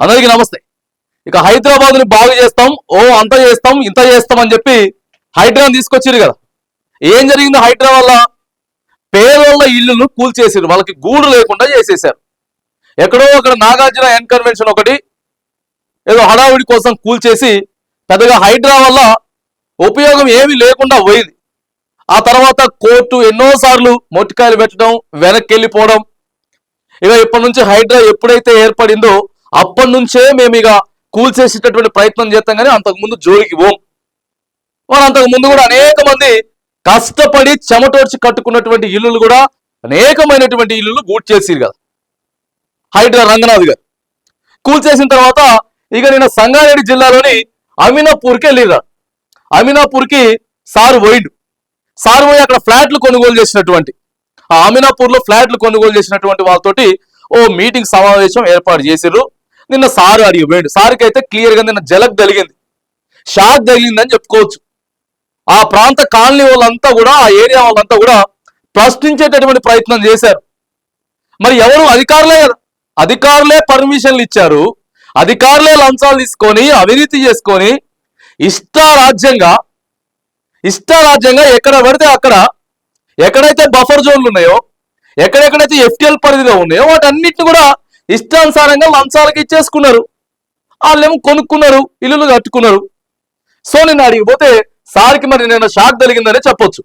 అందరికీ నమస్తే. ఇక హైదరాబాద్ ని బాగు చేస్తాం, అంత చేస్తాం, ఇంత చేస్తాం అని చెప్పి హైడ్రాని తీసుకొచ్చిరు కదా. ఏం జరిగింది? హైడ్రా వల్ల పేదోళ్ళ ఇల్లును కూల్చేసారు, వాళ్ళకి గూడు లేకుండా చేసేసారు. ఎక్కడో అక్కడ నాగార్జున ఎన్ కన్వెన్షన్ ఒకటి ఏదో హడావుడి కోసం కూల్చేసి పెద్దగా హైడ్రా వల్ల ఉపయోగం ఏమీ లేకుండా పోయింది. ఆ తర్వాత కోర్టు ఎన్నోసార్లు మొట్టికాయలు పెట్టడం, వెనక్కి వెళ్ళిపోవడం. ఇక ఇప్పటి నుంచి హైడ్రా ఎప్పుడైతే ఏర్పడిందో అప్పటి నుంచే మేము ఇక కూల్చేసేటటువంటి ప్రయత్నం చేస్తాం, కానీ అంతకుముందు జోలికి పోం. వాళ్ళు అంతకు ముందు కూడా అనేక మంది కష్టపడి చెమటోడ్చి కట్టుకున్నటువంటి ఇల్లులు కూడా అనేకమైనటువంటి ఇల్లులు గూడ్ చేసిరు కదా హైడ్రా రంగనాథ్ గారు. కూల్చేసిన తర్వాత ఇక నిన్న సంగారెడ్డి జిల్లాలోని అమీనాపూర్కి వెళ్ళిరా. అమీనాపూర్కి సారు పోయిండు. సారు పోయి అక్కడ ఫ్లాట్లు కొనుగోలు చేసినటువంటి ఆ అమీనాపూర్లో ఫ్లాట్లు కొనుగోలు చేసినటువంటి వాళ్ళతోటి మీటింగ్ సమావేశం ఏర్పాటు చేసిర్రు. నిన్న సారు అడిగి పోయిండు. సార్కి అయితే క్లియర్గా నిన్న జలక్ జరిగింది, షాక్ తగిలిందని చెప్పుకోవచ్చు. ఆ ప్రాంత కాలనీ వాళ్ళంతా కూడా, ఆ ఏరియా వాళ్ళంతా కూడా ప్రశ్నించేటటువంటి ప్రయత్నం చేశారు. మరి ఎవరు? అధికారులే కదా, అధికారులే పర్మిషన్లు ఇచ్చారు, అధికారులే లంచాలు తీసుకొని అవినీతి చేసుకొని ఇష్టారాజ్యంగా ఎక్కడ పడితే అక్కడ, ఎక్కడైతే బఫర్ జోన్లు ఉన్నాయో, ఎక్కడెక్కడైతే ఎఫ్టిఎల్ పరిధిలో ఉన్నాయో వాటన్నిటిని కూడా ఇష్టానుసారంగా లంచాలకి ఇచ్చేసుకున్నారు. వాళ్ళేమో కొనుక్కున్నారు, ఇల్లులు కట్టుకున్నారు. సో నిన్న అడిగిపోతే సార్కి మరి నిన్న షాక్ జరిగిందనే చెప్పొచ్చు.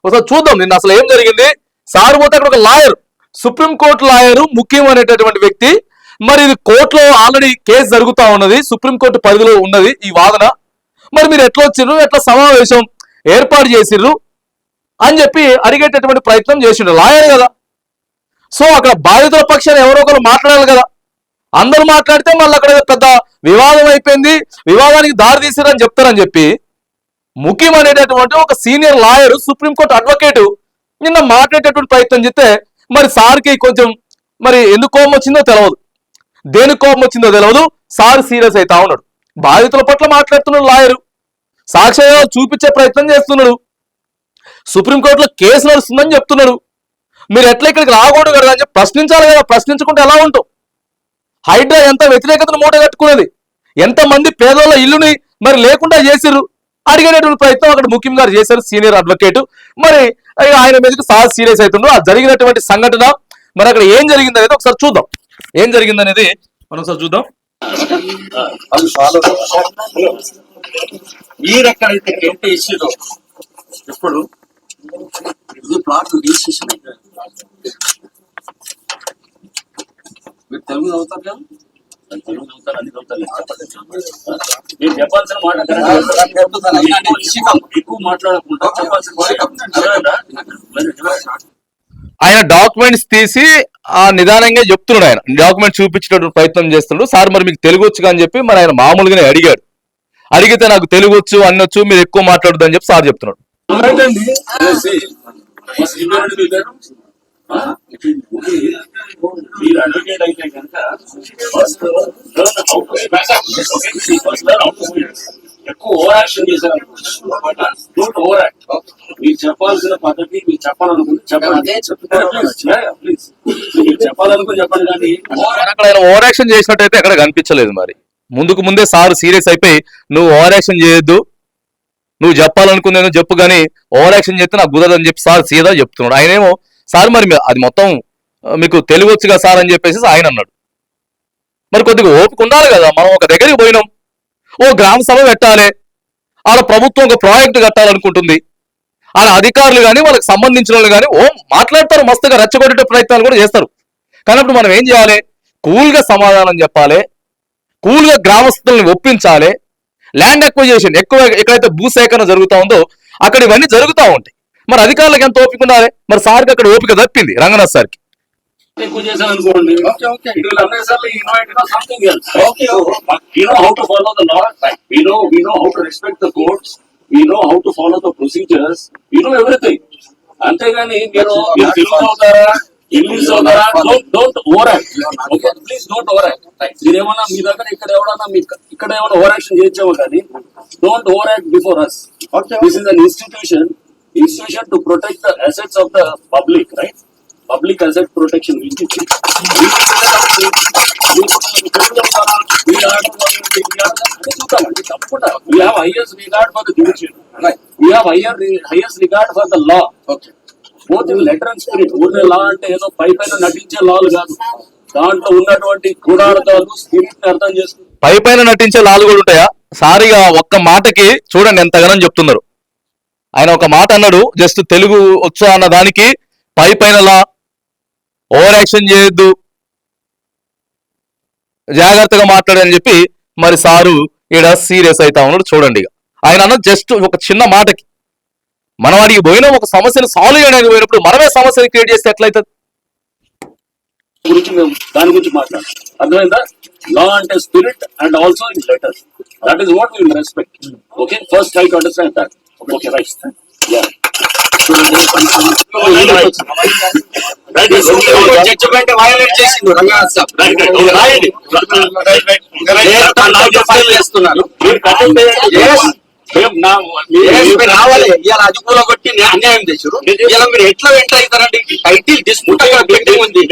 ఒకసారి చూద్దాం నిన్న అసలు ఏం జరిగింది. సార్ పోతే అక్కడ ఒక లాయర్, సుప్రీంకోర్టు లాయరు ముఖ్యం అనేటటువంటి వ్యక్తి, మరి ఇది కోర్టులో ఆల్రెడీ కేసు జరుగుతూ ఉన్నది, సుప్రీంకోర్టు పరిధిలో ఉన్నది ఈ వాదన. మరి మీరు ఎట్లా వచ్చిర్రు, ఎట్లా సమావేశం ఏర్పాటు చేసిర్రు అని చెప్పి అడిగేటటువంటి ప్రయత్నం చేసిండు. లాయర్ కదా, సో అక్కడ బాధితుల పక్షాన్ని ఎవరో ఒకరు మాట్లాడాలి కదా. అందరూ మాట్లాడితే మళ్ళీ అక్కడ పెద్ద వివాదం అయిపోయింది, వివాదానికి దారి తీసిరని చెప్తారని చెప్పి ముఖ్యం అనేటటువంటి ఒక సీనియర్ లాయర్, సుప్రీంకోర్టు అడ్వకేటు నిన్న మాట్లాడేటటువంటి ప్రయత్నం చేస్తే మరి సార్కి కొంచెం మరి ఎందుకు కోపం వచ్చిందో తెలియదు, దేనికి కోపం వచ్చిందో తెలియదు. సార్ సీరియస్ అవుతా ఉన్నాడు, బాధితుల పట్ల మాట్లాడుతున్నాడు లాయరు, సాక్ష్యాలు చూపించే ప్రయత్నం చేస్తున్నాడు, సుప్రీంకోర్టులో కేసు నడుస్తుందని చెప్తున్నాడు. మీరు ఎట్లా ఇక్కడికి రాకూడదు కదా అని చెప్పి ప్రశ్నించాలి కదా. ప్రశ్నించుకుంటే ఎలా ఉంటాం? హైడ్రా ఎంత వ్యతిరేకతను మూట కట్టుకున్నది, ఎంతమంది పేదోళ్ళ ఇల్లుని మరి లేకుండా చేసిర్రు అడిగేటటువంటి ప్రయత్నం అక్కడ ముఖ్యంగా చేశారు సీనియర్ అడ్వకేట్. మరి ఆయన మీదకి సార్ సీరియస్ అవుతుండ్రు. ఆ జరిగినటువంటి సంఘటన మరి అక్కడ ఏం జరిగింది అనేది ఒకసారి చూద్దాం. ఏం జరిగింది అనేది మనం ఒకసారి చూద్దాం. మీరు ఎక్కడైతే గంట ఇచ్చిందో ఇప్పుడు ఇది ప్లాట్ రిజిస్ట్రేషన్ మీరు తెలుగు చదువుతారు కదా, తెలుగు చదువుతారు, అన్ని చదువుతారు. మీరు చెప్పాల్సిన మాట ఎక్కువ మాట్లాడకుండా చెప్పాల్సిన ఆయన డాక్యుమెంట్స్ తీసి నిదానంగా చెప్తున్నాడు. ఆయన డాక్యుమెంట్ చూపించేటటువంటి ప్రయత్నం చేస్తున్నాడు. సార్ మరి మీకు తెలుగు వచ్చు అని చెప్పి మరి ఆయన మామూలుగానే అడిగాడు. అడిగితే నాకు తెలుగు వచ్చు, అన్ని వచ్చు, మీరు ఎక్కువ మాట్లాడదు అని చెప్పి సార్ చెప్తున్నాడు. మీరు అడ్వకేట్ అయితే కనుక ఎక్కువ ఓవర్ యాక్షన్ చేశారు. Don't over act. మీరు చెప్పాల్సిన పద్ధతి మీరు చెప్పాలనుకుంటే చెప్పండి, ప్లీజ్. మీరు చెప్పాలనుకుని చెప్పండి. కానీ అక్కడ ఆయన ఓవర్ యాక్షన్ చేసినట్టయితే ఎక్కడ కనిపించలేదు. మరి ముందుకు ముందే సార్ సీరియస్ అయిపోయి నువ్వు ఓవర్ యాక్షన్ చేయొద్దు, నువ్వు చెప్పాలనుకుందేదో చెప్పు, కానీ ఓవర్ యాక్షన్ చేస్తే నాకు కుదరదని చెప్పి సార్ సీదా చెప్తున్నాడు. ఆయనేమో సార్ మరి అది మొత్తం మీకు తెలుగు వచ్చుగా సార్ అని చెప్పేసి ఆయన అన్నాడు. మరి కొద్దిగా ఓపిక ఉండాలి కదా. మనం ఒక దగ్గరికి పోయినాం, గ్రామ సభ పెట్టాలి, ఆడ ప్రభుత్వం ఒక ప్రాజెక్టు కట్టాలనుకుంటుంది, ఆడ అధికారులు కానీ వాళ్ళకి సంబంధించిన వాళ్ళు కానీ మాట్లాడతారు, మస్తుగా రెచ్చగొట్టే ప్రయత్నాలు కూడా చేస్తారు. కానీ అప్పుడు మనం ఏం చేయాలి? కూల్గా సమాధానం చెప్పాలి, కూల్గా గ్రామస్తుల్ని ఒప్పించాలి. ల్యాండ్ ఎక్విజిషన్ ఎక్కువ ఎక్కడైతే భూసేకరణ జరుగుతూ ఉందో అక్కడ ఇవన్నీ జరుగుతూ ఉంటాయి. మరి అధికారులకు ఎంత ఓపిక ఉండాలి? మరి సార్కి అక్కడ ఓపిక తప్పింది, రంగనాథ్ సార్కి. ఎక్కువ చేశాను అనుకోండి, అంతేగాని మీరు తెలుగు చదువుతారా, ఇంగ్లీష్ చదువుతారా, don't over act. Okay, please don't over act. మీరేమన్నా మీ దగ్గర ఇక్కడ ఏమన్నా ఓవర్ యాక్షన్ చేయించామో కానీ don't over act before us. This is an institution to protect the assets of the public, right? Public asset protection తప్పకుండా we have highest regard for the judiciary, we have highest regard for the law. Both in letter and spirit. ఊరినే లా అంటే ఏదో పైన నటించే లాలు కాదు, దాంట్లో ఉన్నటువంటి గూఢార్థాలు స్పిరిట్ అర్థం చేసుకుంటారు. పైన నటించే లాలు కూడా ఉంటాయా? సారిగా ఒక్క మాటకి చూడండి ఎంతగానో చెప్తున్నారు. ఆయన ఒక మాట అన్నాడు, జస్ట్ తెలుగు వచ్చా అన్న దానికి పైన లా, ఓవర్ యాక్షన్ చేయొద్దు, జాగ్రత్తగా మాట్లాడని చెప్పి మరి సారు ఈడ సీరియస్ అవుతా ఉన్నాడు. చూడండి ఇక ఆయన అన్న జస్ట్ ఒక చిన్న మాటకి మనం అడిగి పోయినా ఒక సమస్యను సాల్వ్ చేయడానికి పోయినప్పుడు మనమే సమస్యను క్రియేట్ చేస్తే ఎట్లయితుంది? గురించి మేము దాని గురించి మాట్లాడాలి. అర్థమైందా? లా అంటే spirit and also in letters. That is what will respect. Okay, first try to understand that. Okay, right. Judgement violate చేసిండు రంగనాథ్ సాబ్. చేస్తున్నారు రావాలి. ఇవాళ అదుపులో కొట్టి అన్యాయం చేశారు. ఇలా మీరు ఎట్లా ఎంటర్ అవుతారండి? టైటిల్ డిస్ప్యూట్ అక్కడ పెండింగ్ ఉంది.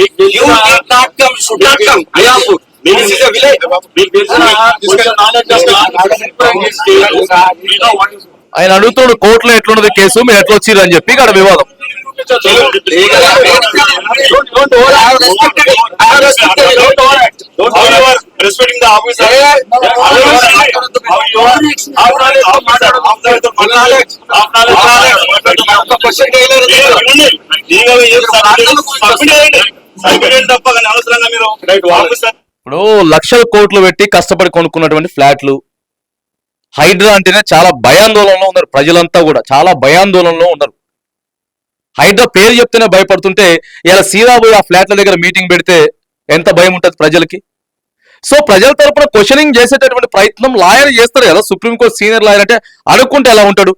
ఆయన అడుగుతాడు కోర్టులో ఎట్లున్నది కేసు, మీరు ఎట్లా వచ్చిర్రు అని చెప్పి ఇక్కడ వివాదం. ఇప్పుడు లక్షల కోట్లు పెట్టి కష్టపడి కొనుక్కున్నటువంటి ఫ్లాట్లు, హైడ్రా అంటేనే చాలా భయాందోళనలో ఉన్నారు ప్రజలంతా కూడా, చాలా భయాందోళనలో ఉన్నారు. హైడ్రా పేరు చెప్తేనే భయపడుతుంటే ఇలా సీదా పోయి ఆ ఫ్లాట్ల దగ్గర మీటింగ్ పెడితే ఎంత భయం ఉంటుంది ప్రజలకి. సో ప్రజల తరపున క్వశ్చనింగ్ చేసేటటువంటి ప్రయత్నం లాయర్ చేస్తారు కదా, సుప్రీంకోర్టు సీనియర్ లాయర్ అంటే అడుక్కుంటే ఎలా ఉంటాడు?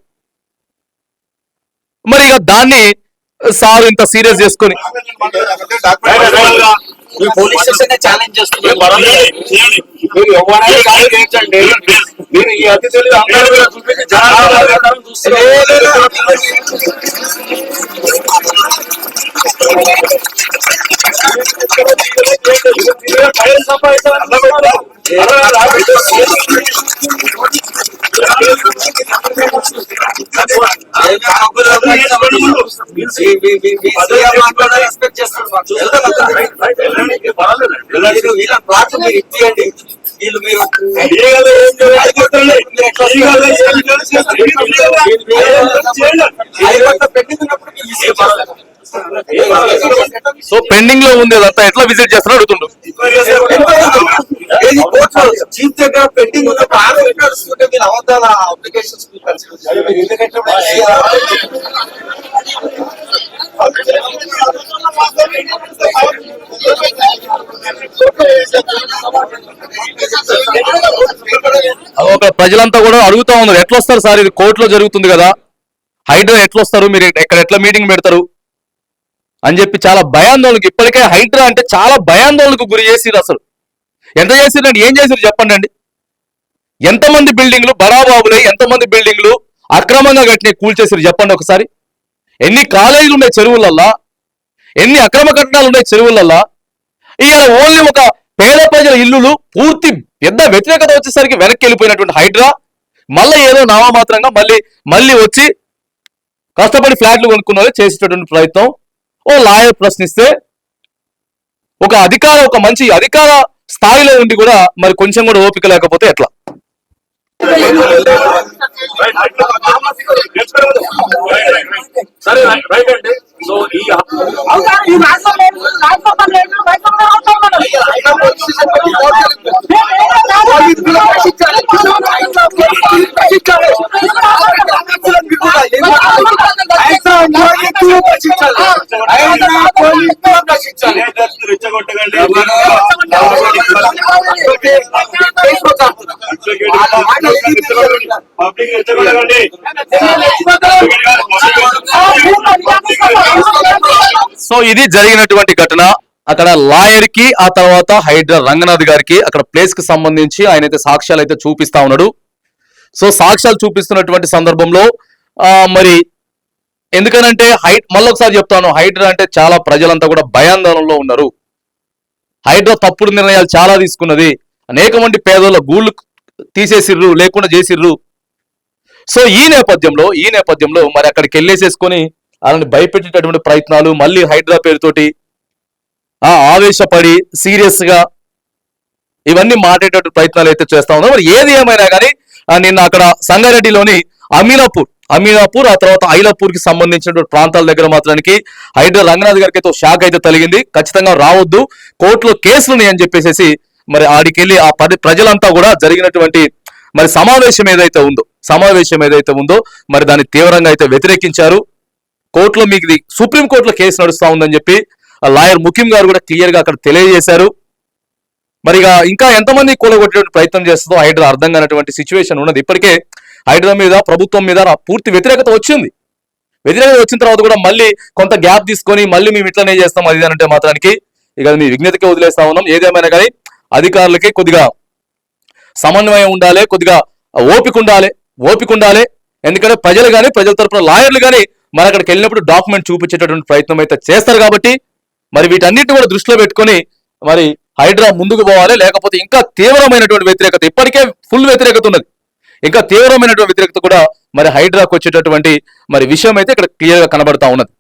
మరి ఇక దాన్ని సార్ ఇంత సీరియస్ చేసుకొని పోలీస్ స్టేషన్ ఛాలెంజ్ చేస్తున్నారు. మీరు ఎవరైనా చేయించండి, మీరు ఈ అతిథులు అందరూ చూపించి రెస్పెక్ట్ చేస్తారు. వీళ్ళు మీరు సో పెండింగ్ లో ఉంది అదంతా ఎట్లా విజిట్ చేస్తారో అడుగుతుండు. చీఫ్ దగ్గర పెండింగ్ ఉన్నప్పుడు మీరు అవతల అప్లికేషన్స్ ఒక ప్రజలంతా కూడా అడుగుతా ఉన్నారు, ఎట్లా వస్తారు సార్, ఇది కోర్టులో జరుగుతుంది కదా, హైడ్రా ఎట్లా వస్తారు, మీరు ఎక్కడ ఎట్లా మీటింగ్ పెడతారు అని చెప్పి చాలా భయాందోళనకు, ఇప్పటికే హైడ్రా అంటే చాలా భయాందోళనకు గురి చేసిరు. అసలు ఎంత చేసిరండి, ఏం చేసిరు చెప్పండి అండి. ఎంతమంది బిల్డింగ్లు బడాబాబులై, ఎంతమంది బిల్డింగ్లు అక్రమంగా కట్టినాయి కూల్చేసిరు చెప్పండి ఒకసారి. ఎన్ని కాలేజీలు ఉన్నాయి చెరువులల్లా, ఎన్ని అక్రమ కట్టడాలు ఉన్నాయి చెరువులల్లా. ఇవాళ ఓన్లీ ఒక పేద ప్రజల ఇల్లులు పూర్తి పెద్ద వ్యతిరేకత వచ్చేసరికి వెనక్కి వెళ్ళిపోయినటువంటి హైడ్రా మళ్ళీ ఏదో నామమాత్రంగా మళ్ళీ వచ్చి కష్టపడి ఫ్లాట్లు కొనుక్కున్న వాళ్ళు చేసేటటువంటి ప్రయత్నం. ఓ లాయర్ ప్రశ్నిస్తే ఒక మంచి అధికార స్థాయిలో ఉండి కూడా మరి కొంచెం కూడా ఓపిక లేకపోతే ఎట్లా? సరే, రైట్ అండి. సో ఈ సో ఇది జరిగినటువంటి ఘటన. అక్కడ లాయర్ కి ఆ తర్వాత హైడ్రా రంగనాథ్ గారికి అక్కడ ప్లేస్ కి సంబంధించి ఆయన అయితే సాక్ష్యాలు అయితే చూపిస్తా ఉన్నాడు. సో సాక్ష్యాలు చూపిస్తున్నటువంటి సందర్భంలో మరి ఎందుకనంటే మళ్ళొకసారి చెప్తాను, హైడ్రా అంటే చాలా ప్రజలంతా కూడా భయాందోళనలో ఉన్నారు. హైడ్రా తప్పుడు నిర్ణయాలు చాలా తీసుకున్నది. అనేక మంది పేదోళ్ళ గూళ్ళు తీసేసిర్రు, లేకుండా చేసిర్రు. సో ఈ నేపథ్యంలో మరి అక్కడికి వెళ్ళేసేసుకొని వాళ్ళని భయపెట్టేటటువంటి ప్రయత్నాలు, మళ్ళీ హైడ్రా పేరుతోటి ఆవేశపడి సీరియస్ గా ఇవన్నీ మాట్లాడేటటువంటి ప్రయత్నాలు అయితే చేస్తా ఉన్నాం. మరి ఏది ఏమైనా కానీ నిన్న అక్కడ సంగారెడ్డిలోని అమీనాపూర్ ఆ తర్వాత ఐలాపూర్ కి సంబంధించినటువంటి ప్రాంతాల దగ్గర మాత్రానికి హైడ్రా రంగనాథ్ గారికి అయితే షాక్ అయితే తగిలింది. ఖచ్చితంగా రావద్దు, కోర్టులో కేసులు అని చెప్పేసి మరి ఆడికి వెళ్ళి ఆ ప్రజలంతా కూడా జరిగినటువంటి మరి సమావేశం ఏదైతే ఉందో మరి దాన్ని తీవ్రంగా అయితే వ్యతిరేకించారు. కోర్టులో మీకు ఇది సుప్రీంకోర్టులో కేసు నడుస్తా ఉందని చెప్పి లాయర్ ముకిం గారు కూడా క్లియర్ గా అక్కడ తెలియజేశారు. మరి ఇంకా ఎంతమంది కూలగొట్టేటువంటి ప్రయత్నం చేస్తుందో హైడ్రా అర్థం కానటువంటి సిచ్యువేషన్ ఉన్నది. ఇప్పటికే హైడ్రా మీద, ప్రభుత్వం మీద పూర్తి వ్యతిరేకత వచ్చింది. వ్యతిరేకత వచ్చిన తర్వాత కూడా మళ్ళీ కొంత గ్యాప్ తీసుకొని మళ్ళీ మేము ఇట్లనే చేస్తాం అది అంటే మాత్రానికి ఇక మీ విజ్ఞతకే వదిలేస్తా ఉన్నాం. ఏదేమైనా కానీ అధికారులకి కొద్దిగా సమన్వయం ఉండాలి, కొద్దిగా ఓపిక ఉండాలి. ఎందుకంటే ప్రజలు కానీ, ప్రజల తరపున లాయర్లు కానీ మరి అక్కడికి వెళ్ళినప్పుడు డాక్యుమెంట్ చూపించేటటువంటి ప్రయత్నం అయితే చేస్తారు. కాబట్టి మరి వీటన్నిటిని కూడా దృష్టిలో పెట్టుకొని మరి హైడ్రా ముందుకు పోవాలి. లేకపోతే ఇంకా తీవ్రమైనటువంటి వ్యతిరేకత, ఇప్పటికే ఫుల్ వ్యతిరేకత ఉన్నది, ఇంకా తీవ్రమైనటువంటి వ్యతిరేకత కూడా మరి హైడ్రాకు వచ్చేటటువంటి మరి విషయం అయితే ఇక్కడ క్లియర్ గా కనబడతా ఉన్నది.